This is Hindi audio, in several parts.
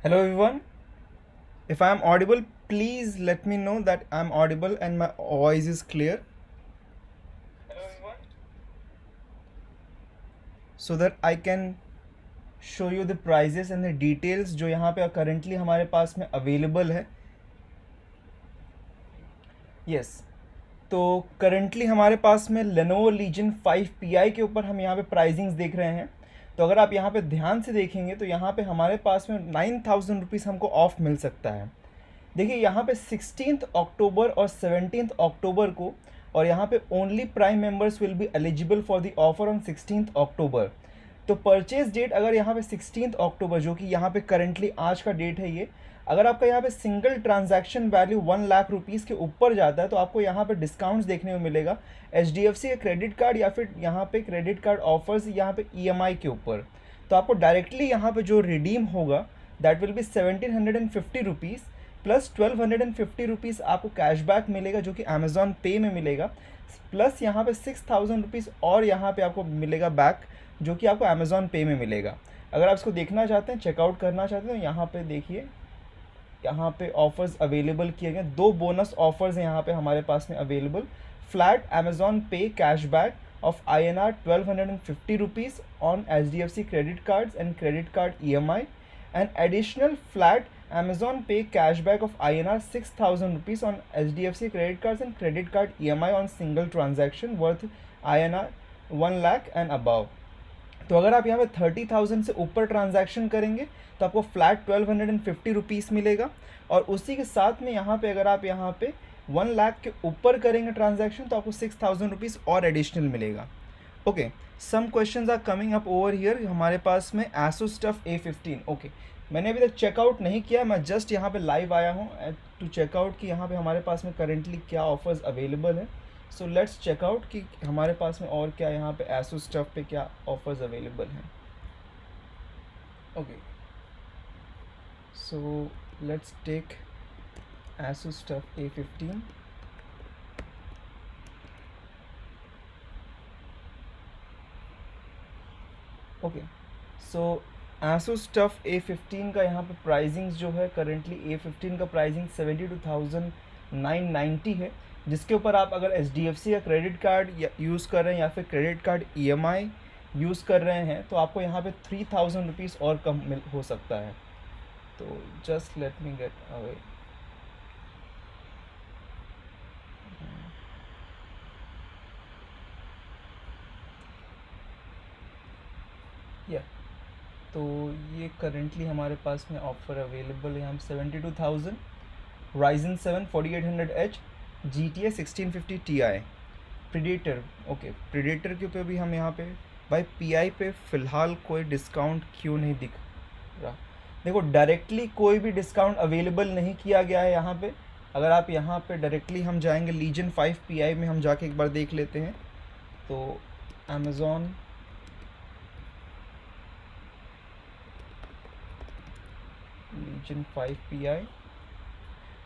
Hello everyone. If I am audible, please let me know that I am audible and my voice is clear so that I can show you the prices and the details जो यहाँ पे currently हमारे पास में available है. Yes. तो करंटली हमारे पास में Lenovo Legion 5 Pi के ऊपर हम यहाँ पे प्राइसिंग्स देख रहे हैं. तो अगर आप यहाँ पे ध्यान से देखेंगे तो यहाँ पे हमारे पास में 9,000 रुपीज़ हमको ऑफ मिल सकता है. देखिए यहाँ पे 16 अक्टूबर और 17 अक्टूबर को, और यहाँ पे only prime members will be eligible for the offer on 16 अक्टूबर. तो परचेज डेट अगर यहाँ पे 16 अक्टूबर, जो कि यहाँ पे करंटली आज का डेट है ये, अगर आपका यहाँ पे single transaction value 1 lakh rupees के ऊपर जाता है तो आपको यहाँ पे डिस्काउंट्स देखने को मिलेगा HDFC का क्रेडिट कार्ड या फिर यहाँ पे क्रेडिट कार्ड ऑफर्स यहाँ पे EMI के ऊपर. तो आपको डायरेक्टली यहाँ पे जो रिडीम होगा that will be 1750 rupees plus 1250 rupees आपको कैशबैक मिलेगा जो कि अमेज़ॉन पे में मिलेगा, प्लस यहाँ पे 6000 रुपीज़ और यहाँ पे आपको मिलेगा बैक जो कि आपको अमेज़ॉन पे में मिलेगा. अगर आप इसको देखना चाहते हैं, चेकआउट करना चाहते हैं तो यहाँ पे देखिए, यहाँ पे ऑफर्स अवेलेबल किए गए. दो बोनस ऑफर्स हैं यहाँ पे हमारे पास में अवेलेबल. फ्लैट अमेज़ॉन पे cashback of INR 1250 rupees on HDFC credit cards and credit card EMI, and additional flat Amazon Pay cashback of INR 6,000 rupees on HDFC credit cards and credit card EMI on single transaction worth INR 1 lakh and above. तो अगर आप यहाँ पे 30,000 से ऊपर ट्रांजैक्शन करेंगे तो आपको फ्लैट 1250 रुपीज़ मिलेगा, और उसी के साथ में यहाँ पे अगर आप यहाँ पे 1 लाख के ऊपर करेंगे ट्रांजैक्शन तो आपको 6,000 रुपीज़ और एडिशनल मिलेगा. Okay, some questions are coming up over here. हमारे पास में Asus Tough A15. ओके, मैंने अभी तक चेकआउट नहीं किया, मैं जस्ट यहाँ पे लाइव आया हूँ टू चेकआउट कि यहाँ पे हमारे पास में करेंटली क्या ऑफर्स अवेलेबल है. सो लेट्स चेकआउट कि हमारे पास में और क्या यहाँ पे Asus Tough पे क्या ऑफर्स अवेलेबल हैं. Okay, so let's take Asus Tough A15. Okay, so Asus Tough A15 का यहाँ पे प्राइसिंग जो है करेंटली A15 का प्राइसिंग 72,990 है, जिसके ऊपर आप अगर HDFC का क्रेडिट कार्ड यूज़ कर रहे हैं या फिर क्रेडिट कार्ड EMI यूज़ कर रहे हैं तो आपको यहाँ पे 3,000 रुपीज़ और कम हो सकता है. तो just let me get away. या तो ये करेंटली हमारे पास में ऑफ़र अवेलेबल है. हम 72,000 Ryzen 7 4800H GTA 1650 Ti predator. Okay, predator के ऊपर भी हम यहाँ पे भाई PI पे फ़िलहाल कोई डिस्काउंट क्यों नहीं दिख रहा. देखो डायरेक्टली कोई भी डिस्काउंट अवेलेबल नहीं किया गया है यहाँ पे. अगर आप यहाँ पे डायरेक्टली हम जाएंगे Legion 5 PI में, हम जाके एक बार देख लेते हैं. तो Amazon Legion 5 PI,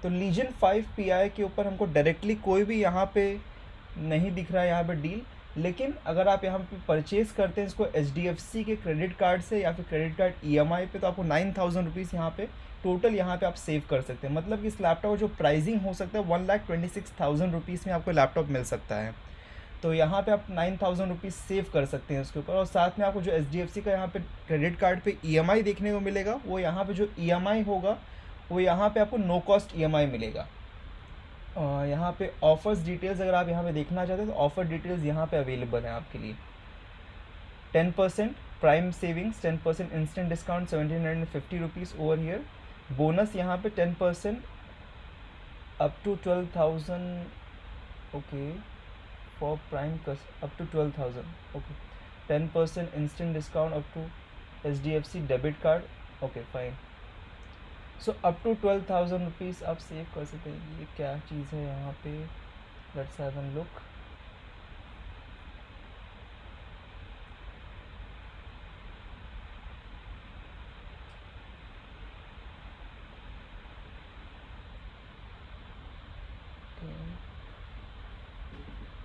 तो Legion 5 PI के ऊपर हमको डायरेक्टली कोई भी यहाँ पे नहीं दिख रहा है यहाँ पे डील. लेकिन अगर आप यहाँ पे परचेज़ करते हैं इसको HDFC के क्रेडिट कार्ड से या फिर क्रेडिट कार्ड EMI पे तो आपको 9,000 रुपीज़ यहाँ पे टोटल यहाँ पे आप सेव कर सकते हैं. मतलब कि इस लैपटॉप जो प्राइसिंग हो सकता है 1,26,000 रुपीज़ में आपको लैपटॉप मिल सकता है. तो यहाँ पे आप 9,000 रुपीज़ सेव कर सकते हैं उसके ऊपर, और साथ में आपको जो HDFC का यहाँ पे क्रेडिट कार्ड पे EMI देखने को मिलेगा, वो यहाँ पे जो EMI होगा वो यहाँ पे आपको नो कॉस्ट EMI मिलेगा. यहाँ पे ऑफर्स डिटेल्स अगर आप यहाँ पे देखना चाहते हैं तो ऑफ़र डिटेल्स यहाँ पे अवेलेबल हैं आपके लिए. 10% prime savings, 10% instant discount 1,750 rupees over here. Bonus यहाँ पे 10% up to 12,000. Okay, for prime up to 12,000. Okay, 10% instant discount up to HDFC debit card. Okay fine. So up to 12,000 rupees आप सेव कर सकते हैं. ये क्या चीज़ है यहाँ पे, let's have an look.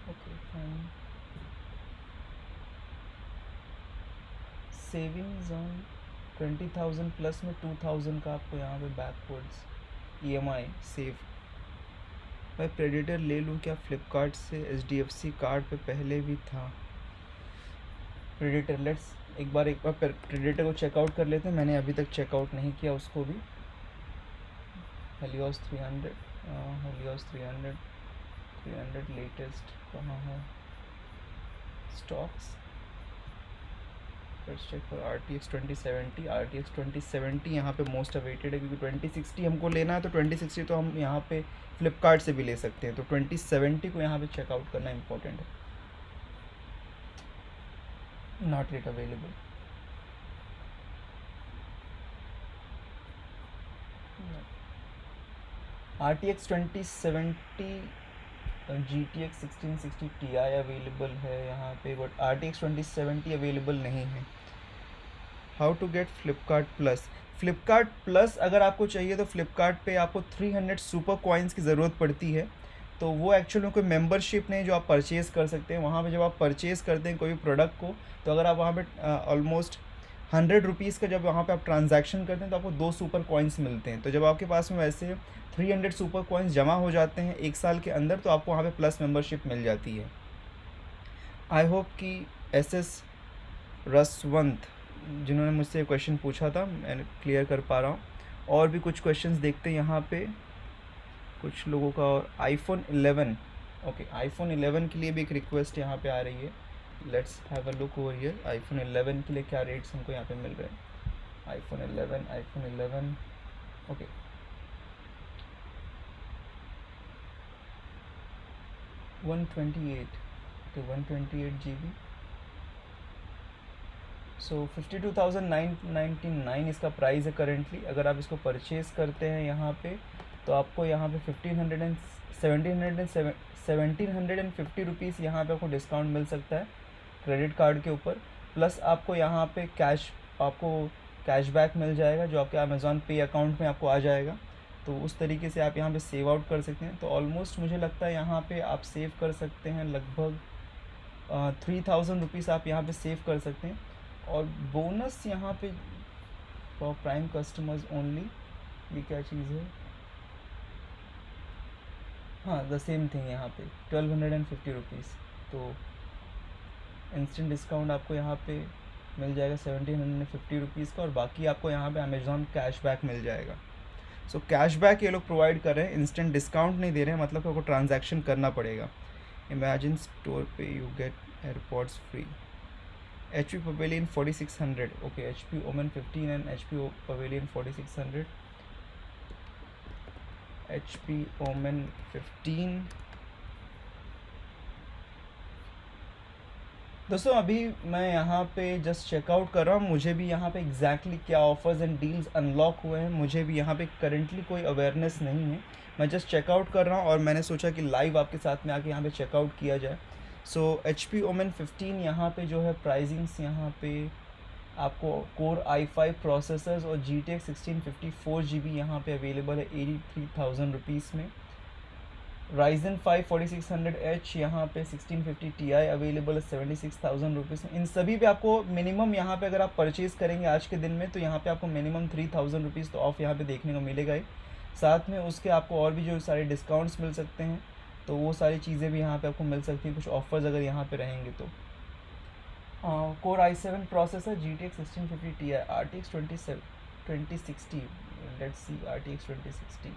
Okay fine. Savings on 20,000 plus में 2,000 का आपको यहाँ पे बैकवर्ड्स EMI सेव। मैं प्रेडेटर ले लूँ क्या फ्लिपकार्ट से? HDFC कार्ड पे पहले भी था प्रेडेटर। लेट्स एक बार प्रेडेटर को चेकआउट कर लेते हैं। मैंने अभी तक चेकआउट नहीं किया उसको भी। हेलियोस 300 हेलियोस 300 लेटेस्ट कहाँ है stocks? Let's check for RTX 2070। RTX 2070 यहाँ पे मोस्ट अवेटेड है, क्योंकि 2060 हमको लेना है। तो 2060 तो हम यहाँ पे फ्लिपकार्ट से भी ले सकते हैं, तो 2070 को यहाँ पे चेकआउट करना इम्पोर्टेंट है। Not yet available. RTX 2070 GTX 1660 Ti available है यहाँ पे, बट RTX 2070 अवेलेबल नहीं है। How to get Flipkart plus? Flipkart plus अगर आपको चाहिए तो फ्लिपकार्ट पे आपको 300 सुपर कॉइन्स की ज़रूरत पड़ती है। तो वो एक्चुअल में कोई मेंबरशिप नहीं जो आप परचेज़ कर सकते हैं। वहाँ पे जब आप परचेज़ करते हैं कोई भी प्रोडक्ट को, तो अगर आप वहाँ पे ऑलमोस्ट 100 रुपीज़ का जब वहाँ पे आप ट्रांजैक्शन करते हैं तो आपको 2 सुपर कॉइन्स मिलते हैं। तो जब आपके पास में वैसे 300 सुपर कॉइन्स जमा हो जाते हैं 1 साल के अंदर, तो आपको वहाँ पे प्लस मेंबरशिप मिल जाती है। आई होप कि SS रसवंत जिन्होंने मुझसे क्वेश्चन पूछा था मैं क्लियर कर पा रहा हूँ। और भी कुछ क्वेश्चंस देखते हैं यहाँ पे कुछ लोगों का। और iPhone 11, ओके iPhone 11 के लिए भी एक रिक्वेस्ट यहाँ पे आ रही है। Let's have a look over here. iPhone 11 के लिए क्या रेट्स हमको यहाँ पे मिल रहे हैं? iPhone 11 ओके, तो 128 GB। सो 52,999 इसका प्राइस है करेंटली। अगर आप इसको परचेज़ करते हैं यहाँ पे, तो आपको यहाँ पे 1750 रुपीज़ यहाँ पे आपको डिस्काउंट मिल सकता है क्रेडिट कार्ड के ऊपर। प्लस आपको यहाँ पे आपको कैशबैक मिल जाएगा जो आपके अमेज़ॉन पे अकाउंट में आपको आ जाएगा। तो उस तरीके से आप यहाँ पे सेव आउट कर सकते हैं। तो ऑलमोस्ट मुझे लगता है यहाँ पे आप सेव कर सकते हैं लगभग 3,000 रुपीज़ आप यहाँ पे सेव कर सकते हैं। और बोनस यहाँ पे फॉर प्राइम कस्टमर्स ओनली, ये क्या चीज़ है? हाँ, द सेम थिंग यहाँ पे 1250 रुपीज़। तो इंस्टेंट डिस्काउंट आपको यहाँ पे मिल जाएगा 1750 रुपीज़ का, और बाकी आपको यहाँ पे अमेज़ॉन कैशबैक मिल जाएगा। सो कैशबैक ये लोग प्रोवाइड कर रहे हैं, इंस्टेंट डिस्काउंट नहीं दे रहे हैं, मतलब आपको ट्रांजैक्शन करना पड़ेगा। इमेजिन स्टोर पे you get AirPods free. HP Pavilion 4600, okay, HP Omen 15 and HP Pavilion 4600, HP Omen 15। दोस्तों अभी मैं यहाँ पे जस्ट चेकआउट कर रहा हूँ, मुझे भी यहाँ पे एग्जैक्टली क्या ऑफर्स एंड डील्स अनलॉक हुए हैं मुझे भी यहाँ पे करेंटली कोई अवेयरनेस नहीं है। मैं जस्ट चेकआउट कर रहा हूँ और मैंने सोचा कि लाइव आपके साथ में आके यहाँ पे चेकआउट किया जाए। सो HP Omen 15 यहाँ पे जो है प्राइसिंग्स यहाँ पे आपको Core i5 प्रोसेसर्स और GTX 1654 GB यहाँ पे अवेलेबल है 83,000 रुपीज़ में। Ryzen 5 4600H यहाँ पे 1650 Ti अवेलेबल है 76,000 रुपीज़ में। इन सभी पे आपको मिनिमम यहाँ पे अगर आप परचेज़ करेंगे आज के दिन में, तो यहाँ पे आपको मिनिमम 3,000 रुपीज़ तो ऑफ यहाँ पे देखने को मिलेगा ही। साथ में उसके आपको और भी जो सारे डिस्काउंट्स मिल सकते हैं, तो वो सारी चीज़ें भी यहाँ पे आपको मिल सकती हैं, कुछ ऑफर्स अगर यहाँ पे रहेंगे तो। Core i7 processor, GTX 1650 Ti, RTX 2060, let's see RTX 2060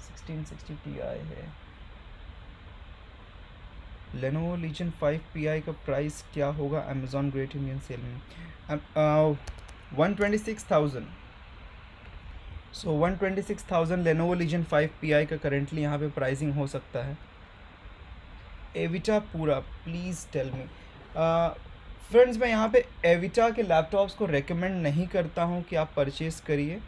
1660 Ti है। Lenovo Legion 5 Pi का प्राइस क्या होगा अमेज़ॉन ग्रेट इंडियन सेल में? 126,000। सो 126,000 Lenovo Legion 5 Pi का करेंटली यहाँ पे प्राइसिंग हो सकता है। एविटा पूरा, प्लीज़ टेल मी। फ्रेंड्स मैं यहाँ पे एविटा के लैपटॉप्स को रेकमेंड नहीं करता हूँ कि आप परचेज़ करिए।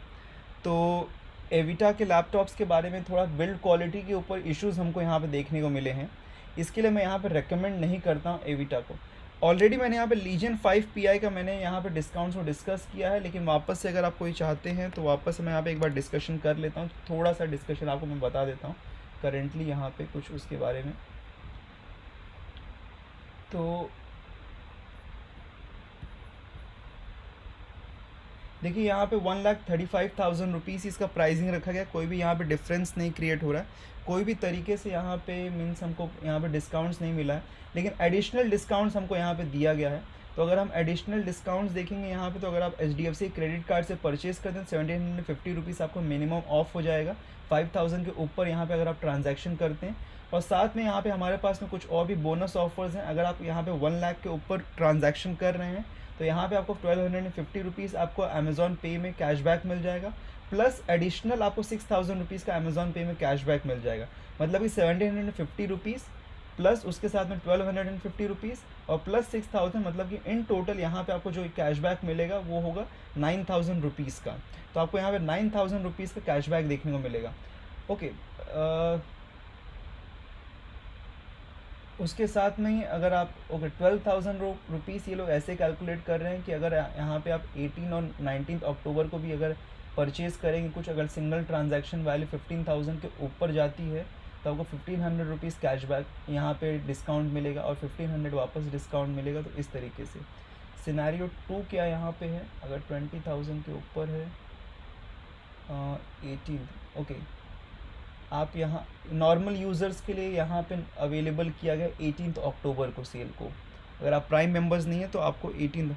तो एविटा के लैपटॉप्स के बारे में थोड़ा बिल्ड क्वालिटी के ऊपर इश्यूज़ हमको यहाँ पे देखने को मिले हैं, इसके लिए मैं यहाँ पे रेकमेंड नहीं करता हूँ एविटा को। ऑलरेडी मैंने यहाँ पे लीजन 5 Pi का मैंने यहाँ पे डिस्काउंट्स को डिस्कस किया है, लेकिन वापस से अगर आप कोई चाहते हैं तो वापस से मैं यहाँ पे एक बार डिस्कशन कर लेता हूँ। थोड़ा सा डिस्कशन आपको मैं बता देता हूँ करेंटली यहाँ पे कुछ उसके बारे में। तो देखिए यहाँ पे 1,35,000 रुपीज़ इसका प्राइसिंग रखा गया, कोई भी यहाँ पे डिफरेंस नहीं क्रिएट हो रहा है, कोई भी तरीके से यहाँ पे मीन्स हमको यहाँ पे डिस्काउंट्स नहीं मिला है, लेकिन एडिशनल डिस्काउंट्स हमको यहाँ पे दिया गया है। तो अगर हम एडिशनल डिस्काउंट्स देखेंगे यहाँ पे, तो अगर आप HDFC क्रेडिट कार्ड से परचेस करते हैं 1,750 रुपीज़ आपको मिनिमम ऑफ हो जाएगा 5,000 के ऊपर यहाँ पे अगर आप ट्रांजैक्शन करते हैं। और साथ में यहाँ पे हमारे पास में कुछ और भी बोनस ऑफर्स हैं। अगर आप यहाँ पे 1 लाख के ऊपर ट्रांजैक्शन कर रहे हैं तो यहाँ पे आपको 1,250 रुपीज़ आपको अमेज़ॉन पे में कैशबैक मिल जाएगा, प्लस एडिशनल आपको 6,000 रुपीज़ का अमेज़ॉन पे में कैशबैक मिल जाएगा। मतलब कि 1,750 रुपीज़ प्लस उसके साथ में 1,250 रुपीज़ और प्लस 6,000, मतलब कि इन टोटल यहाँ पे आपको जो कैशबैक मिलेगा वो होगा 9,000 रुपीज़ का। तो आपको यहाँ पे 9,000 रुपीज़ का कैशबैक देखने को मिलेगा। ओके, उसके साथ में ही अगर आप 12,000 रुपीज़ ये लोग ऐसे कैलकुलेट कर रहे हैं कि अगर यहाँ पे आप 18 और 19 अक्टूबर को भी अगर परचेज़ करेंगे कुछ, अगर सिंगल ट्रांजैक्शन वैल्यू 15,000 के ऊपर जाती है तो आपको 1,500 रुपीज़ कैशबैक यहाँ पे डिस्काउंट मिलेगा और 1,500 वापस डिस्काउंट मिलेगा। तो इस तरीके से सिनेरियो 2 क्या यहाँ पे है, अगर 20,000 के ऊपर है 18, ओके, आप यहाँ नॉर्मल यूज़र्स के लिए यहाँ पे अवेलेबल किया गया 18 अक्टूबर को सेल को। अगर आप प्राइम मेंबर्स नहीं है तो आपको 18,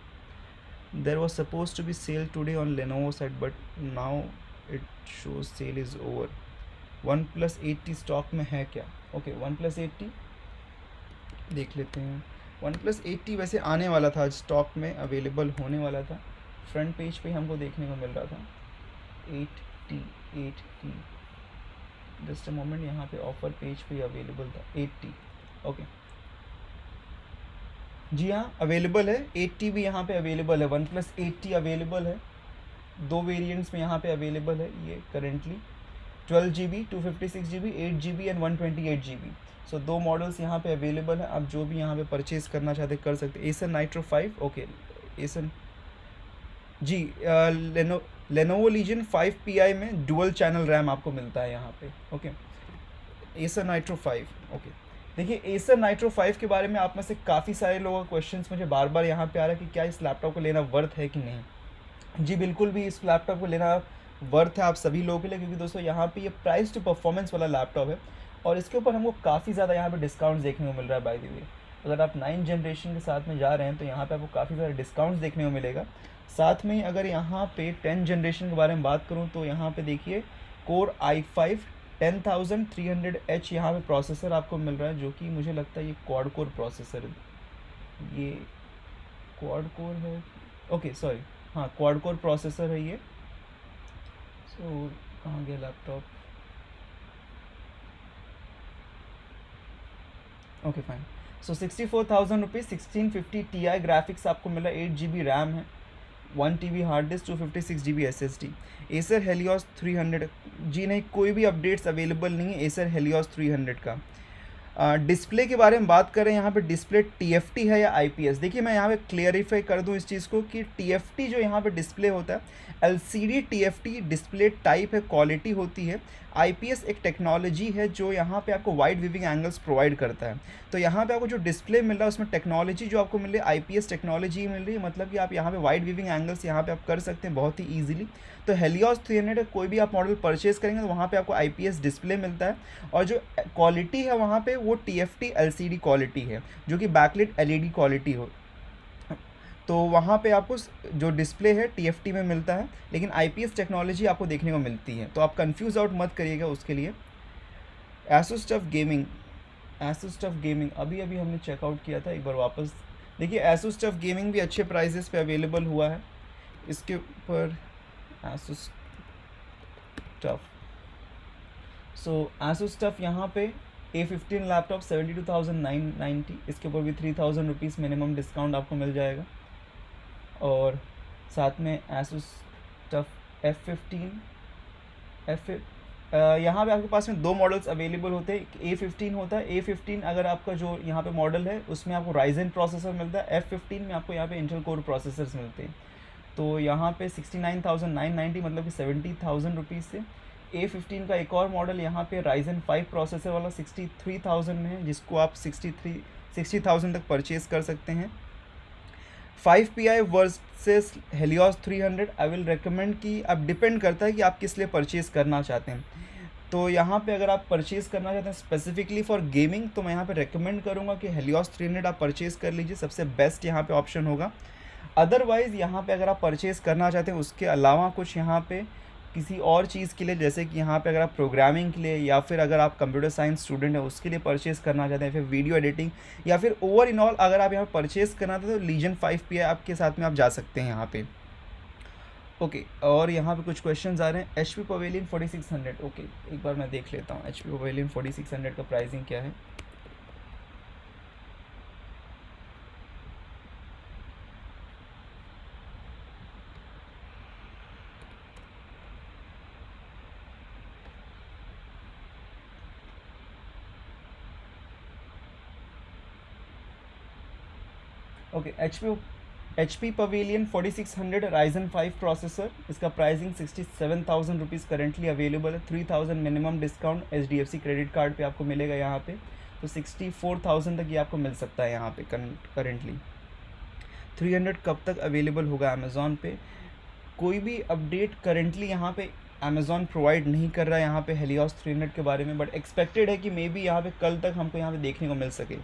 there was suppose to be sale today on Lenovo site but now it shows sale is over. 1+80 stock में है क्या? ओके, 1+80 देख लेते हैं। 1+80 वैसे आने वाला था, स्टॉक में अवेलेबल होने वाला था, फ्रंट पेज पे हमको देखने को मिल रहा था 80 जस्ट अ मोमेंट, यहाँ पे ऑफर पेज पे अवेलेबल था 80। ओके, जी हाँ अवेलेबल है, 80 भी यहाँ पे अवेलेबल है, 1+80 अवेलेबल है, 2 वेरिएंट्स में यहाँ पे अवेलेबल है ये currently, 12 GB, 256 GB, 8 GB and 128 GB। So 2 models यहाँ पे अवेलेबल है, आप जो भी यहाँ पे परचेज़ करना चाहते कर सकते हैं। एसर नाइट्रो 5, ओके, एसर जी, लेनोवो लीजन 5 PI में डुअल चैनल रैम आपको मिलता है यहाँ पे। Okay, Acer Nitro 5, okay. देखिए एसर नाइट्रो 5 के बारे में आप में से काफ़ी सारे लोगों का क्वेश्चंस मुझे बार बार यहाँ पे आ रहा है कि क्या इस लैपटॉप को लेना वर्थ है कि नहीं। जी बिल्कुल भी इस लैपटॉप को लेना वर्थ है आप सभी लोगों के लिए, क्योंकि दोस्तों यहाँ पे ये प्राइस टू परफॉर्मेंस वाला लैपटॉप है और इसके ऊपर हमको काफ़ी ज़्यादा यहाँ पे डिस्काउंट्स देखने को मिल रहा है। बाय द वे, अगर आप 9 जनरेशन के साथ में जा रहे हैं तो यहाँ पे आपको काफ़ी सारे डिस्काउंट्स देखने को मिलेगा। साथ में अगर यहाँ पे 10 जनरेशन के बारे में बात करूँ तो यहाँ पे देखिए कोर i5 10300H यहाँ पे प्रोसेसर आपको मिल रहा है, जो कि मुझे लगता है ये क्वाड कोर प्रोसेसर है, ये क्वाड कोर है, ओके सॉरी, हाँ क्वाड कोर प्रोसेसर है ये। सो कहाँ गया लैपटॉप, ओके फाइन। सो 64,000 रुपीज़ 1650 Ti ग्राफिक्स आपको मिला, 8 GB रैम है, 1 TB hard disk, 256 GB SSD। Acer Helios 300, जी नहीं कोई भी अपडेट्स अवेलेबल नहीं है एसर हेलियोस 300 का। डिस्प्ले के बारे में बात करें, यहाँ पे डिस्प्ले TFT है या IPS। देखिए मैं यहाँ पे क्लियरिफाई कर दूँ इस चीज़ को कि TFT जो यहाँ पे डिस्प्ले होता है LCD TFT डिस्प्ले टाइप है, क्वालिटी होती है। IPS एक टेक्नोलॉजी है जो यहाँ पे आपको वाइड विविंग एंगल्स प्रोवाइड करता है। तो यहाँ पे आपको जो डिस्प्ले मिल रहा है उसमें टेक्नोलॉजी जो आपको मिल रही है IPS टेक्नोलॉजी मिल रही है, मतलब कि आप यहाँ पे वाइड विविंग एंगल्स यहाँ पे आप कर सकते हैं बहुत ही ईजिली। तो हेलियोस 300 कोई भी आप मॉडल परचेज करेंगे तो वहाँ पे आपको IPS डिस्प्ले मिलता है और जो क्वालिटी है वहाँ पे वो TFT LCD क्वालिटी है, जो कि बैकलिट LED क्वालिटी हो। तो वहाँ पे आपको जो डिस्प्ले है TFT में मिलता है, लेकिन IPS टेक्नोलॉजी आपको देखने को मिलती है, तो आप कंफ्यूज आउट मत करिएगा उसके लिए। Asus TUF गेमिंग अभी हमने चेकआउट किया था, एक बार वापस देखिए। Asus TUF गेमिंग भी अच्छे प्राइजेस पे अवेलेबल हुआ है। इसके ऊपर Asus TUF, Asus TUF यहाँ पे A15 लैपटॉप 72,990, इसके ऊपर भी 3,000 रुपीज़ मिनिमम डिस्काउंट आपको मिल जाएगा। और साथ में Asus TUF F15 यहाँ पे आपके पास में 2 मॉडल्स अवेलेबल होते हैं। A15 होता है, A15 अगर आपका जो यहाँ पे मॉडल है उसमें आपको Ryzen प्रोसेसर मिलता है, F15 में आपको यहाँ पे इंटेल कोर प्रोसेसर्स मिलते हैं। तो यहाँ पे 69,990 मतलब कि 70,000 रुपीज़ से। A15 का एक और मॉडल यहाँ पे Ryzen 5 प्रोसेसर वाला 63,000 में है, जिसको आप 60,000 तक परचेज़ कर सकते हैं। 5 PI versus Helios 300 I will recommend कि अब डिपेंड करता है कि आप किस लिए परचेज़ करना चाहते हैं। तो यहाँ पे अगर आप परचेज़ करना चाहते हैं स्पेसिफिकली फॉर गेमिंग, तो मैं यहाँ पे रेकमेंड करूँगा कि हेलियोस 300 आप परचेज़ कर लीजिए, सबसे बेस्ट यहाँ पे ऑप्शन होगा। अदरवाइज़ यहाँ पे अगर आप परचेज़ करना चाहते हैं उसके अलावा कुछ यहाँ पे किसी और चीज़ के लिए, जैसे कि यहाँ पे अगर आप प्रोग्रामिंग के लिए या फिर अगर आप कंप्यूटर साइंस स्टूडेंट हैं उसके लिए परचेज़ करना चाहते हैं, फिर वीडियो एडिटिंग या फिर ओवर इन ऑल अगर आप यहाँ परचेज़ करना चाहते हैं तो लीजन 5 PI आपके साथ में आप जा सकते हैं यहाँ पे। ओके और यहाँ पे कुछ क्वेश्चंस आ रहे हैं। HP पवेलियन 4600, ओके एक बार मैं देख लेता हूँ HP पवेलियन 4600 का प्राइसिंग क्या है। Okay HP pavilion 4600 Ryzen 5 processor, इसका प्राइसिंग 67,000 रुपीज़ करेंटली अवेलेबल है। 3,000 minimum discount HDFC credit card पे आपको मिलेगा यहाँ पे, तो 64,000 तक ये आपको मिल सकता है यहाँ पे करेंटली। 300 कब तक अवेलेबल होगा अमेज़ॉन पे? कोई भी अपडेट करेंटली यहाँ पे अमेज़ॉन प्रोवाइड नहीं कर रहा है यहाँ पे हेलियोस 300 के बारे में, बट एक्सपेक्टेड है कि मे बी यहाँ पे कल तक हमको यहाँ पे देखने को मिल सके।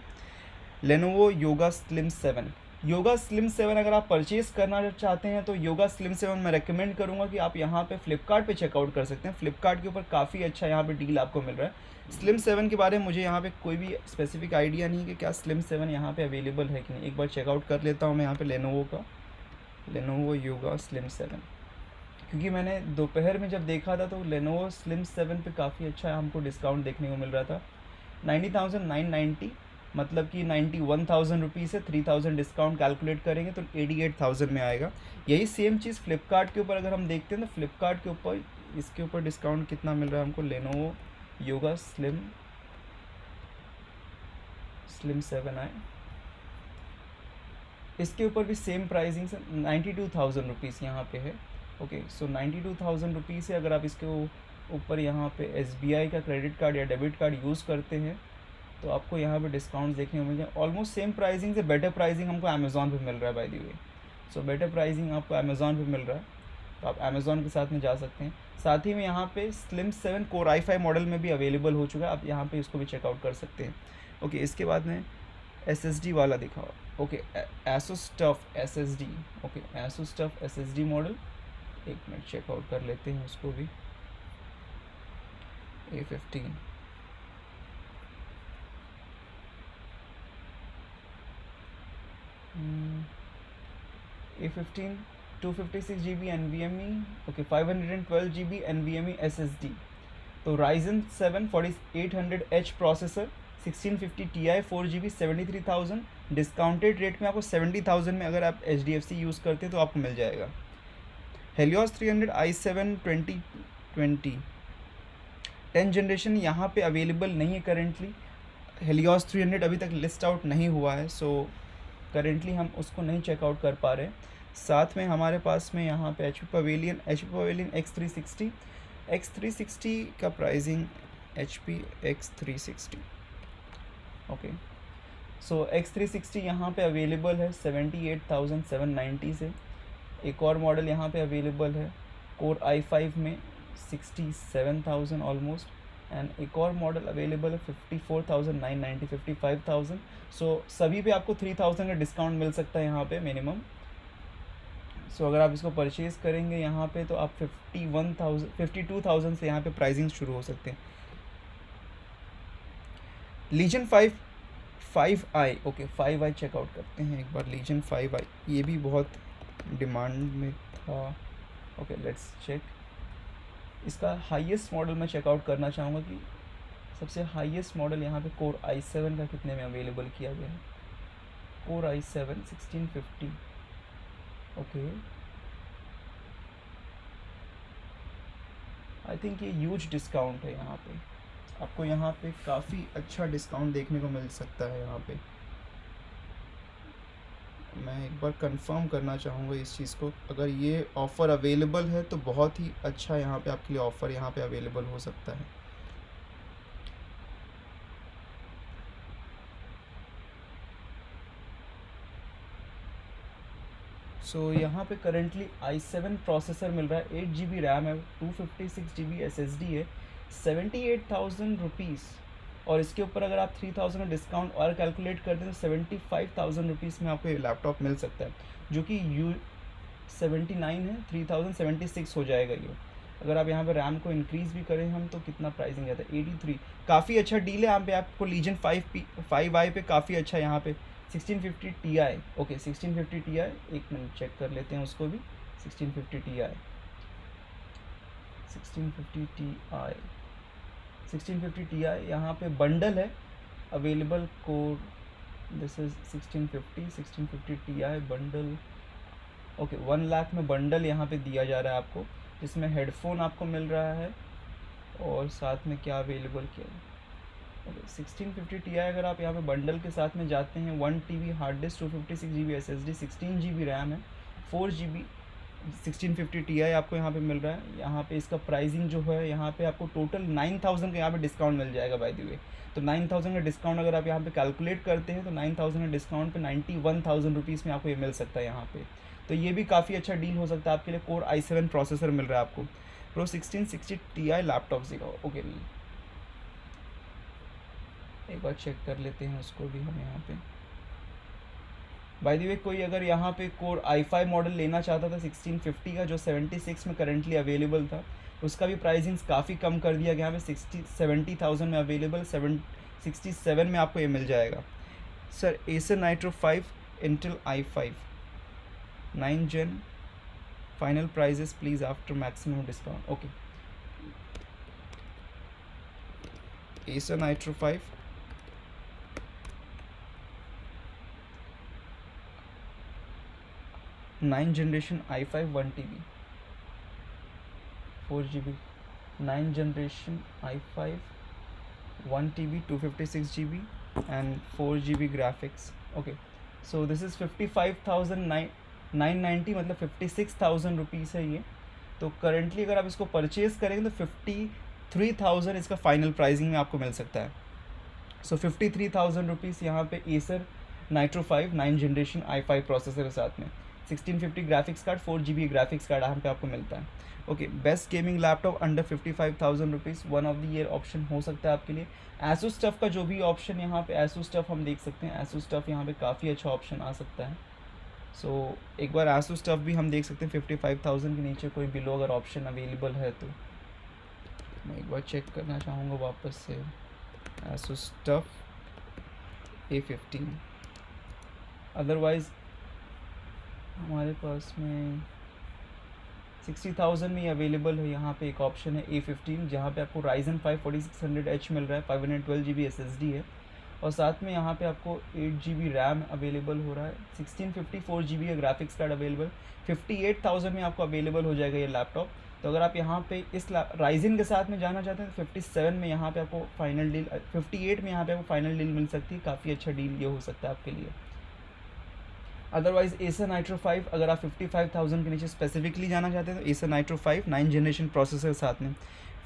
Lenovo yoga slim 7, yoga slim 7 अगर आप परचेज़ करना चाहते हैं तो योगा स्लिम 7 मैं रेकमेंड करूँगा कि आप यहाँ पे फ्लिपकार्ट पे चेकआउट कर सकते हैं। फ्लिपकार्ट के ऊपर काफ़ी अच्छा यहाँ पे डील आपको मिल रहा है। स्लिम 7 के बारे में मुझे यहाँ पे कोई भी स्पेसिफिक आइडिया नहीं कि क्या स्लिम 7 यहाँ पे अवेलेबल है कि नहीं, एक बार चेकआउट कर लेता हूँ मैं यहाँ पे लेनोवो का, लेनोवो योगा स्लिम 7, क्योंकि मैंने दोपहर में जब देखा था तो लेनोवो स्लिम 7 पे काफ़ी अच्छा हमको डिस्काउंट देखने को मिल रहा था। 90,990 मतलब कि 91,000 रुपीज़ है, 3,000 डिस्काउंट कैलकुलेट करेंगे तो 88,000 में आएगा। यही सेम चीज़ फ्लिपकार्ट के ऊपर अगर हम देखते हैं तो फ्लिपकार्ट के ऊपर इसके ऊपर डिस्काउंट कितना मिल रहा है हमको, लेनोवो योगा स्लिम 7 आए, इसके ऊपर भी सेम प्राइसिंग से 92,000 रुपीज़ यहाँ पे है। ओके सो 92,000 रुपीज़ से अगर आप इसके ऊपर यहाँ पे SBI का क्रेडिट कार्ड या डेबिट कार्ड यूज़ करते हैं तो आपको यहाँ पे डिस्काउंट्स देखने को मिल जाए। ऑलमोस्ट सेम प्राइसिंग से बेटर प्राइसिंग हमको अमेज़ॉन पे मिल रहा है by the way. So better pricing आपको अमेज़ॉन पे मिल रहा है, तो आप अमेज़ॉन के साथ में जा सकते हैं। साथ ही में यहाँ पे स्लिम 7 कोर i5 मॉडल में भी अवेलेबल हो चुका है, आप यहाँ पे इसको भी चेकआउट कर सकते हैं। ओके इसके बाद में SSD वाला दिखाओ। Okay Asus TUF SSD, okay Asus TUF SSD model, एक मिनट चेकआउट कर लेते हैं उसको भी। A15 A15 256 GB NVMe, okay 512 GB NVMe SSD, तो Ryzen 7 4800H processor, 1650 Ti 4 GB 73,000, discounted rate में आपको 70,000 में अगर आप HDFC यूज़ करते हैं तो आपको मिल जाएगा। हेलियोस 300 i7 2020 10 जनरेशन यहाँ पे अवेलेबल नहीं है करेंटली। हेलियोस 300 अभी तक लिस्ट आउट नहीं हुआ है, सो करेंटली हम उसको नहीं चेकआउट कर पा रहे। साथ में हमारे पास में यहाँ पे HP पवेलियन X360 का pricing HP X360, okay so X360 यहाँ पे अवेलेबल है 78,790 से। एक और मॉडल यहाँ पे अवेलेबल है कोर i5 में 67,000 ऑलमोस्ट, एंड एक और मॉडल अवेलेबल है 54,990 55,000। सो सभी पे आपको 3,000 का डिस्काउंट मिल सकता है यहाँ पे मिनिमम। सो अगर आप इसको परचेज़ करेंगे यहाँ पे तो आप 52,000 से यहाँ पे प्राइसिंग शुरू हो सकते हैं। Legion 5i, okay 5i checkout करते हैं एक बार। लीजन 5i ये भी बहुत डिमांड में था। ओके लेट्स चेक, इसका हाईएस्ट मॉडल मैं चेकआउट करना चाहूँगा कि सबसे हाईएस्ट मॉडल यहाँ पे कोर i7 का कितने में अवेलेबल किया गया है। Core i7 1650, okay I think ये ह्यूज डिस्काउंट है यहाँ पे, आपको यहाँ पे काफ़ी अच्छा डिस्काउंट देखने को मिल सकता है यहाँ पे। मैं एक बार कंफर्म करना चाहूँगा इस चीज़ को, अगर ये ऑफ़र अवेलेबल है तो बहुत ही अच्छा यहाँ पे आपके लिए ऑफ़र यहाँ पे अवेलेबल हो सकता है। सो यहाँ पे करंटली i7 प्रोसेसर मिल रहा है, 8 GB रैम है, 256 GB SSD है, 78,000 रुपीज़। और इसके ऊपर अगर आप 3,000 का डिस्काउंट और कैलकुलेट करते हैं तो 75,000 रुपीज़ में आपको ये लैपटॉप मिल सकता है, जो कि U79 है, 3076 हो जाएगा ये। अगर आप यहाँ पे रैम को इंक्रीज़ भी करें हम तो कितना प्राइसिंग जाता है, 83। काफ़ी अच्छा डील है यहाँ पे आपको, लीजन 5i पे काफ़ी अच्छा यहाँ पे 1650 Ti। ओके 1650 Ti, एक मिनट चेक कर लेते हैं उसको भी। 1650 Ti, 1650 Ti यहाँ पे बंडल है available, code this is 1650 Ti bundle. Okay 1 lakh में बंडल यहाँ पे दिया जा रहा है आपको, जिसमें हेडफोन आपको मिल रहा है और साथ में क्या अवेलेबल किया है। ओके 1650 Ti अगर आप यहाँ पे बंडल के साथ में जाते हैं, 1 TB hard disk, 256 GB SSD, 16 GB RAM है, 4 GB 1650 Ti आपको यहाँ पे मिल रहा है। यहाँ पे इसका प्राइसिंग जो है यहाँ पे आपको टोटल 9,000 का यहाँ पे डिस्काउंट मिल जाएगा बाय द वे। तो 9,000 का डिस्काउंट अगर आप यहाँ पे कैलकुलेट करते हैं तो 9,000 का डिस्काउंट पे 91,000 रुपीज़ में आपको ये मिल सकता है यहाँ पे। तो ये भी काफ़ी अच्छा डील हो सकता है आपके लिए। कोर i7 प्रोसेसर मिल रहा है आपको, pro 1660 Ti laptop zero. Okay एक बार चेक कर लेते हैं उसको भी हम यहाँ पे। बाय द वे कोई अगर यहाँ पे कोर i5 मॉडल लेना चाहता था 1650 का, जो 76 में करंटली अवेलेबल था, उसका भी प्राइसिंग काफ़ी कम कर दिया गया, यहाँ पे 70,000 में अवेलेबल, 67 में आपको ये मिल जाएगा। Sir Acer Nitro 5 Intel i5 9 Gen final prices please after maximum discount. Okay Acer Nitro 5 9 generation i5 1 TB 4 GB, 9 generation i5 1 TB 256 GB and 4 GB graphics। okay so this is 55,990 मतलब 56,000 रुपीज़ है ये। तो करंटली अगर आप इसको परचेज़ करेंगे तो 53,000 इसका फाइनल प्राइसिंग में आपको मिल सकता है। सो 53,000 रुपीज़ यहाँ पे Acer Nitro 5 9 generation i5 processor के साथ में 1650 graphics card, 4 GB graphics card यहाँ पे आपको मिलता है। Okay best gaming laptop under 55,000 rupees, one of the year option हो सकता है आपके लिए। एसूस टफ का जो भी ऑप्शन यहाँ पे एसूस टफ हम देख सकते हैं, एसूस टफ यहाँ पे काफ़ी अच्छा ऑप्शन आ सकता है। सो एक बार एसूस टफ भी हम देख सकते हैं 55,000 के नीचे कोई बिलो अगर ऑप्शन अवेलेबल है तो। मैं एक बार चेक करना चाहूँगा वापस से एसूस टफ A15। अदरवाइज़ हमारे पास में 60,000 में अवेलेबल है, यहाँ पे एक ऑप्शन है A15 जहाँ पे आपको Ryzen 5 4600H मिल रहा है, 512 GB SSD है और साथ में यहाँ पे आपको 8 GB रैम अवेलेबल हो रहा है, 1650 4 GB का ग्राफिक्स कार्ड अवेलेबल। 58,000 में आपको अवेलेबल हो जाएगा ये लैपटॉप। तो अगर आप यहाँ पे इस Ryzen के साथ में जाना चाहते हैं तो 57 में यहाँ पे आपको फाइनल डील, 58 में यहाँ पे आपको फाइनल डील मिल सकती है। काफ़ी अच्छा डील ये हो सकता है आपके लिए। अदरवाइज एसर नाइट्रो 5 अगर आप 55,000 के नीचे स्पेसिफिकली जाना चाहते हैं तो एसर नाइट्रो 5 9 जनरेशन प्रोसेसर के साथ में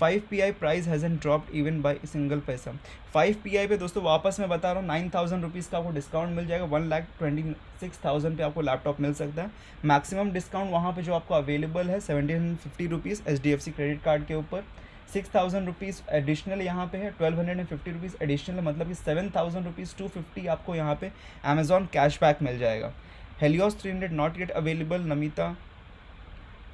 5 PI price हैज़न dropped even by single पैसा। 5 PI पे दोस्तों वापस मैं बता रहा हूँ 9,000 रुपीज़ का आपको डिस्काउंट मिल जाएगा, 1,26,000 पे आपको लैपटॉप मिल सकता है। मैक्सिमम डिस्काउंट वहाँ पे जो आपको अवेलेबल है 1,750 रुपीज़ HDFC क्रेडिट कार्ड के ऊपर, 6,000 रुपीज़ एडिशनल यहाँ पे है, 1,250 रुपीज़ एडिशनल, मतलब कि 7,000 रुपीज़ 250 आपको यहाँ पे अमेजॉन कैशबैक मिल जाएगा। Helios 300 not yet available, Namita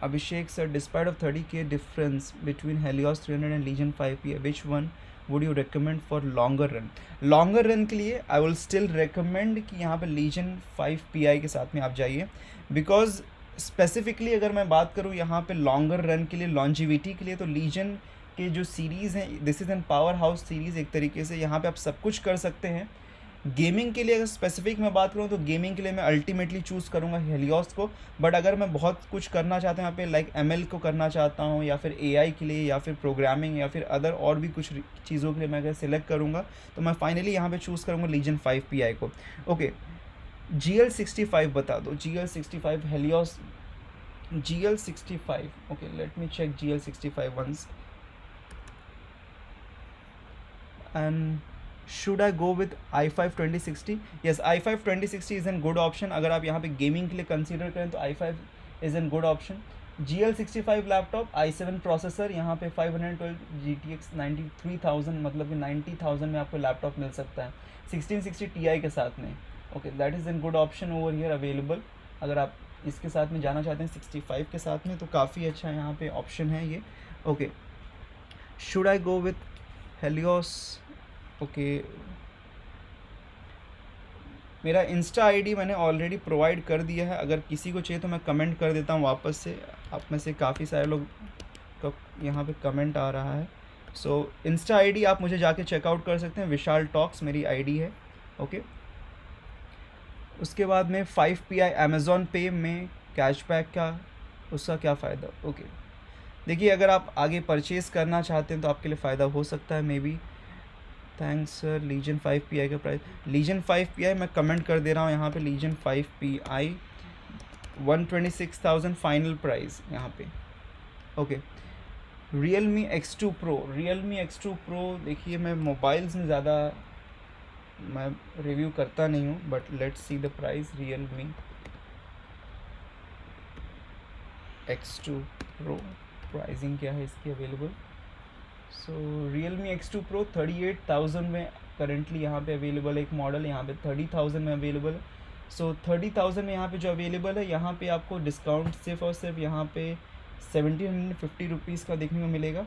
Abhishek sir, despite of 30K difference between Helios 300 and Legion 5PI, which one would you recommend for longer run? Longer run के लिए I will still recommend कि यहाँ पे Legion 5PI के साथ में आप जाइए, because स्पेसिफिकली अगर मैं बात करूँ यहाँ पे लॉन्गर रन के लिए, लॉन्जिविटी के लिए, तो लीजन के जो सीरीज़ हैं this is an power house series एक तरीके से, यहाँ पे आप सब कुछ कर सकते हैं। गेमिंग के लिए अगर स्पेसिफिक मैं बात करूँ तो गेमिंग के लिए मैं अल्टीमेटली चूज़ करूँगा हेलियोस को। बट अगर मैं बहुत कुछ करना चाहता हूँ यहाँ पे लाइक ML को करना चाहता हूँ या फिर AI के लिए या फिर प्रोग्रामिंग या फिर अदर और भी कुछ चीज़ों के लिए मैं अगर सिलेक्ट करूँगा तो मैं फाइनली यहाँ पे चूज़ करूँगा लीजन 5PI को। ओके GL65 बता दो, GL65 Helios GL65। Okay let me check GL65 once. And should I go with i5 2060? Yes, i5 2060 is an good option. अगर आप यहाँ पे गेमिंग के लिए कंसीडर करें तो i5 is an good option. GL65 laptop, i7 processor, यहाँ पे 512 GTX 93,000, मतलब कि 90,000 में आपको लैपटॉप मिल सकता है 1660 Ti के साथ में। Okay, that is an good option over here available. अगर आप इसके साथ में जाना चाहते हैं 65 के साथ में, तो काफ़ी अच्छा यहाँ पे ऑप्शन है ये। Okay, should I go with Helios? Okay, मेरा इंस्टा आईडी मैंने ऑलरेडी प्रोवाइड कर दिया है, अगर किसी को चाहिए तो मैं कमेंट कर देता हूँ वापस से। आप में से काफ़ी सारे लोग का यहाँ पे कमेंट आ रहा है। सो इंस्टा आईडी आप मुझे जाके चेकआउट कर सकते हैं, विशाल टॉक्स मेरी आईडी है। ओके, उसके बाद में 5PI अमेज़ॉन पे में कैशबैक का, उसका क्या फ़ायदा? ओके, देखिए अगर आप आगे परचेज़ करना चाहते हैं तो आपके लिए फ़ायदा हो सकता है maybe. Thanks sir. Legion 5PI का प्राइस, लीजन 5PI मैं कमेंट कर दे रहा हूँ यहाँ पे। लीजन 5PI 126,000 फाइनल प्राइस यहाँ पे। Okay, Realme X2 Pro, Realme X2 Pro, देखिए मैं मोबाइल्स में ज़्यादा मैं रिव्यू करता नहीं हूँ, but let's see the price. Realme X2 Pro pricing क्या है इसकी अवेलेबल? सो Realme X2 Pro 38,000 में करेंटली यहाँ पे अवेलेबल है। एक मॉडल यहाँ पे 30,000 में अवेलेबल है। सो 30,000 में यहाँ पे जो अवेलेबल है, यहाँ पे आपको डिस्काउंट सिर्फ और सिर्फ यहाँ पे 1750 रुपीज़ का देखने को मिलेगा।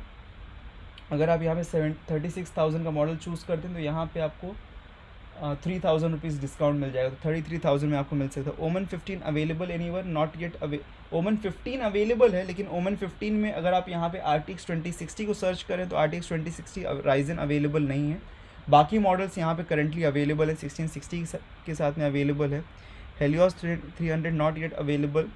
अगर आप यहाँ पे 36,000 का मॉडल चूज़ करते हैं तो यहाँ पे आपको 3,000 रुपीज़ डिस्काउंट मिल जाएगा, तो 33,000 में आपको मिल सकता है। ओमन 15 अवेलेबल एनीवर? नॉट येट ओमन 15 अवेलेबल है, लेकिन ओमन 15 में अगर आप यहाँ पे RTX 2060 को सर्च करें तो RTX 2060 राइजन अवेलेबल नहीं है। बाकी मॉडल्स यहाँ पे करंटली अवेलेबल है, 1660 के साथ में अवेलेबल है। Helios 300 not yet available.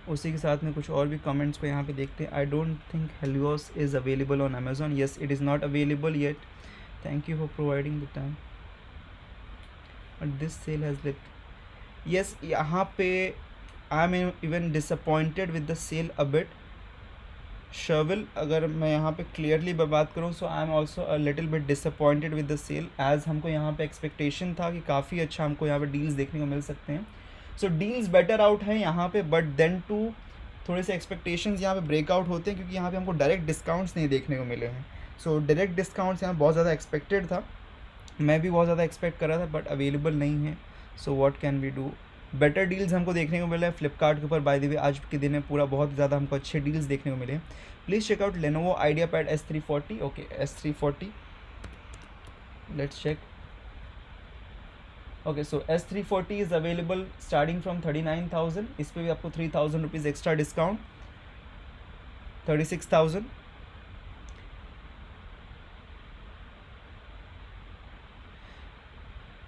उसी के साथ में कुछ और भी कमेंट्स को यहाँ पे देखते हैं। I don't think Helios is available on Amazon. Yes, it is not available yet. Thank you for providing the time, but this sale has lift. Yes, यहाँ पे I am even disappointed with the sale a bit. Sharvil, अगर मैं यहाँ पे क्लियरली बात करूँ, so I am also a little bit disappointed with the sale, as हमको यहाँ पे एक्सपेक्टेशन था कि काफ़ी अच्छा हमको यहाँ पे डील्स देखने को मिल सकते हैं। सो डील्स बेटर आउट हैं यहाँ पे, बट देन टू थोड़े से एक्सपेक्टेशंस यहाँ पे ब्रेकआउट होते हैं, क्योंकि यहाँ पे हमको डायरेक्ट डिस्काउंट्स नहीं देखने को मिले हैं। सो डायरेक्ट डिस्काउंट्स यहाँ बहुत ज़्यादा एक्सपेक्टेड था, मैं भी बहुत ज़्यादा एक्सपेक्ट कर रहा था, बट अवेलेबल नहीं है। So what can we do? Better deals हमको देखने को मिला है फ्लिपकार्ट के ऊपर। बाय द वे आज के दिन में पूरा बहुत ज़्यादा हमको अच्छे डील्स देखने को मिले हैं। Please checkout Lenovo IdeaPad S340। Okay, S340, let's check. Okay, so S340 is available starting from 39,000। इस पर भी आपको 3,000 rupees extra discount, 36,000।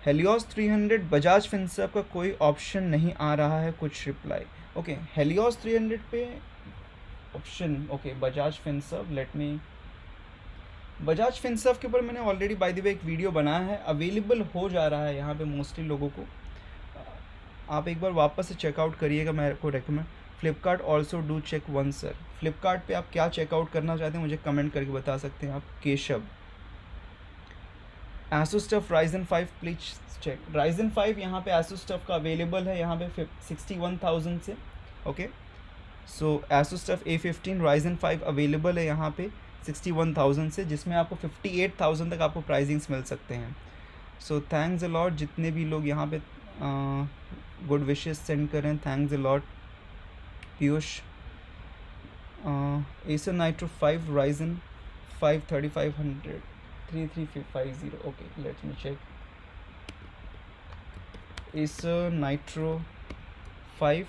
Helios 300 Bajaj Finserv का कोई ऑप्शन नहीं आ रहा है, कुछ रिप्लाई। ओके, हेलियोस 300 पे option, okay, Bajaj Finserv, let me. Bajaj Finserv के ऊपर मैंने ऑलरेडी बाय द वे एक वीडियो बनाया है, अवेलेबल हो जा रहा है यहाँ पे मोस्टली लोगों को। आप एक बार वापस से चेकआउट करिएगा, मेरे को recommend. Flipkart also do check one sir. Flipkart पे आप क्या चेकआउट करना चाहते हैं मुझे कमेंट करके बता सकते हैं आप। Keshav, Asus TUF Ryzen 5 please check. Ryzen 5 यहाँ पे Asus TUF का अवेलेबल है यहाँ पे 61,000 से। Okay, so Asus TUF A15 Ryzen 5 available है यहाँ पे 61,000 से, जिसमें आपको 58,000 तक आपको प्राइसिंग्स मिल सकते हैं। सो थैंक्स अ लॉट जितने भी लोग यहाँ पे गुड विशेस सेंड करें, thanks a lot. Piyush, Acer Nitro 5 Ryzen 5 3500 3350। okay, let me check. Acer Nitro 5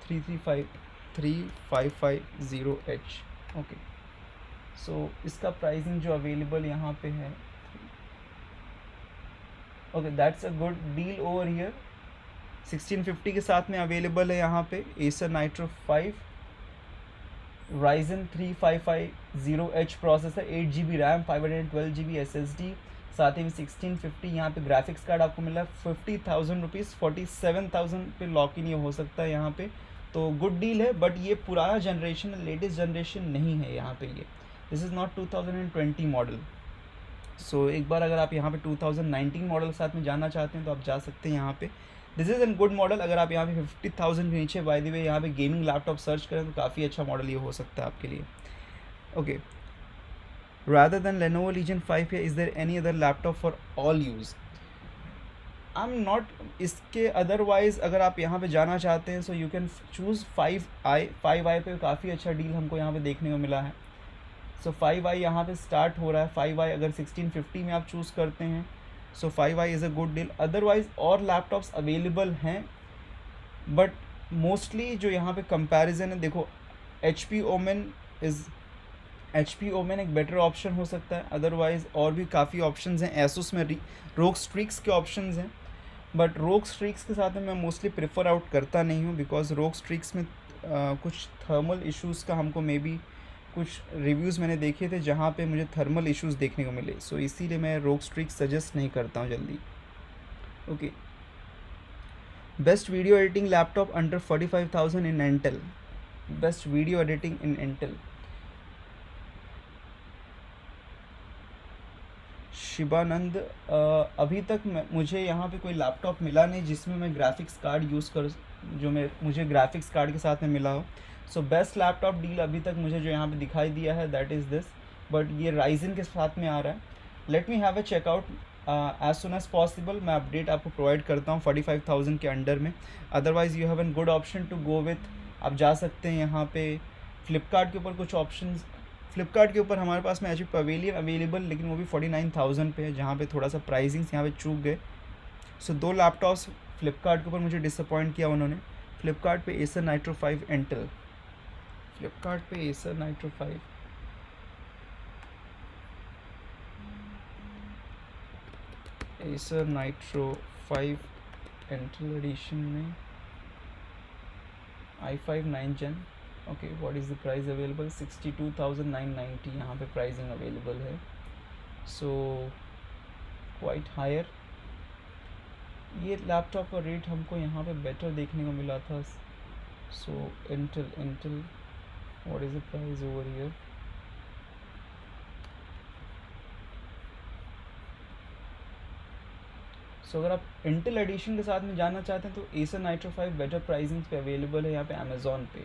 3550H। Okay, सो इसका प्राइसिंग जो अवेलेबल यहाँ पे है, okay, that's a good deal over here. 1650 के साथ में अवेलेबल है यहाँ पे Acer Nitro 5 Ryzen 3550H processor, 8GB RAM, 512GB SSD, साथ ही में 1650 यहाँ पे ग्राफिक्स कार्ड आपको मिला है 50,000 रुपीज़, 47,000 पे लॉक इन ये हो सकता है यहाँ पे। तो गुड डील है, बट ये पुराना जनरेशन, लेटेस्ट जनरेशन नहीं है यहाँ पे। ये दिस इज़ नॉट 2020 मॉडल। सो एक बार अगर आप यहाँ पे 2019 मॉडल के साथ में जाना चाहते हैं तो आप जा सकते हैं यहाँ पे। This is an good model. अगर आप यहाँ पे 50,000 के नीचे बाय द वे यहाँ पे गेमिंग लैपटॉप सर्च करें तो काफ़ी अच्छा मॉडल ये हो सकता है आपके लिए। Okay, rather than Lenovo Legion 5 here, is there any other laptop for all use? I'm not, इसके अदरवाइज़ अगर आप यहाँ पे जाना चाहते हैं so you can choose 5i पे काफ़ी अच्छा डील हमको यहाँ पे देखने को मिला है। सो 5i यहाँ पे स्टार्ट हो रहा है। 5i अगर 1650 में आप चूज़ करते हैं सो 5i is a good deal. Otherwise और लैपटॉप्स अवेलेबल हैं, बट मोस्टली जो यहाँ पे कंपैरिजन है, देखो HP Omen एक बेटर ऑप्शन हो सकता है। अदरवाइज़ और भी काफ़ी ऑप्शंस हैं। एसुस में ROG Strix के ऑप्शंस हैं, बट ROG Strix के साथ में मैं मोस्टली प्रेफर आउट करता नहीं हूँ, बिकॉज ROG Strix में कुछ थर्मल इश्यूज़ का हमको मे बी कुछ रिव्यूज़ मैंने देखे थे जहाँ पे मुझे थर्मल इश्यूज़ देखने को मिले। सो इसीलिए मैं ROG Strix सजेस्ट नहीं करता हूँ जल्दी। Okay, best video editing laptop under 45,000 in Intel. Best video editing in Intel, Shivanand, अभी तक मुझे यहाँ पे कोई लैपटॉप मिला नहीं जिसमें मैं ग्राफिक्स कार्ड यूज़ कर, मुझे ग्राफिक्स कार्ड के साथ में मिला हो। सो बेस्ट लैपटॉप डील अभी तक मुझे जो यहाँ पे दिखाई दिया है दैट इज़ दिस, बट ये राइजन के साथ में आ रहा है। Let me have a checkout as soon as possible. मैं अपडेट आपको प्रोवाइड करता हूँ 45,000 के अंडर में। Otherwise you have an good option to go with, आप जा सकते हैं यहाँ पे फ्लिपकार्ट के ऊपर कुछ ऑप्शंस। फ्लिपकार्ट के ऊपर हमारे पास में एच पवेलियन अवेलेबल, लेकिन वो भी 49,000 पे है, जहाँ पे थोड़ा सा प्राइसिंग्स यहाँ पे चूक गए। सो 2 लैपटॉप्स फ्लिपकार्ट के ऊपर मुझे डिसअपॉइंट किया उन्होंने। फ्लिपकार्ट पे Acer Nitro 5 इंटेल, फ्लिपकार्ट पे Acer Nitro 5, Acer Nitro 5 Intel edition में i5 9 Gen। Okay, what is the price available? 62,990 यहाँ पे प्राइसिंग अवेलेबल है। So quite higher. ये लैपटॉप का रेट हमको यहाँ पे बेटर देखने को मिला था। So Intel what is the price over here? So अगर आप इंटेल एडिशन के साथ में जाना चाहते हैं तो Acer Nitro 5 बेटर प्राइसिंग पे अवेलेबल है यहाँ पे अमेज़ॉन पे,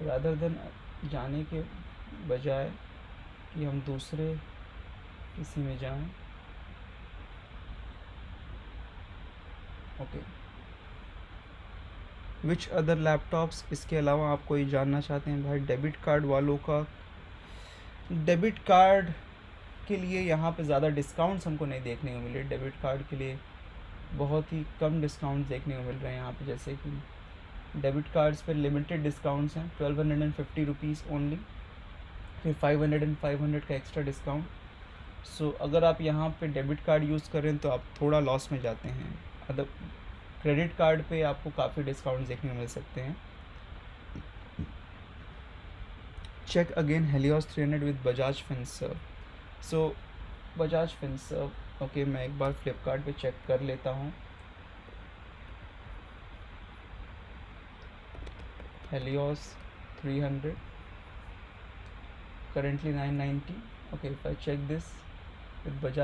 रादर देन जाने के बजाय कि हम दूसरे किसी में जाएं। ओके, विच अदर लैपटॉप्स, इसके अलावा आप कोई जानना चाहते हैं भाई? डेबिट कार्ड वालों का, डेबिट कार्ड के लिए यहाँ पे ज़्यादा डिस्काउंट्स हमको नहीं देखने को मिले। डेबिट कार्ड के लिए बहुत ही कम डिस्काउंट्स देखने को मिल रहे हैं यहाँ पे, जैसे कि डेबिट कार्ड्स पे लिमिटेड डिस्काउंट्स हैं 1250 रुपीज़ ओनली, फिर 500 एंड 500 का एक्स्ट्रा डिस्काउंट। सो अगर आप यहाँ पे डेबिट कार्ड यूज़ करें तो आप थोड़ा लॉस में जाते हैं। अदर क्रेडिट कार्ड पे आपको काफ़ी डिस्काउंट्स देखने को मिल सकते हैं। Check again Helios 300 with Bajaj Finserv. So Bajaj Finserv, okay, मैं एक बार फ्लिपकार्ट पे चेक कर लेता हूँ। Helios 300 currently 990. Okay, if I check this with Bajaj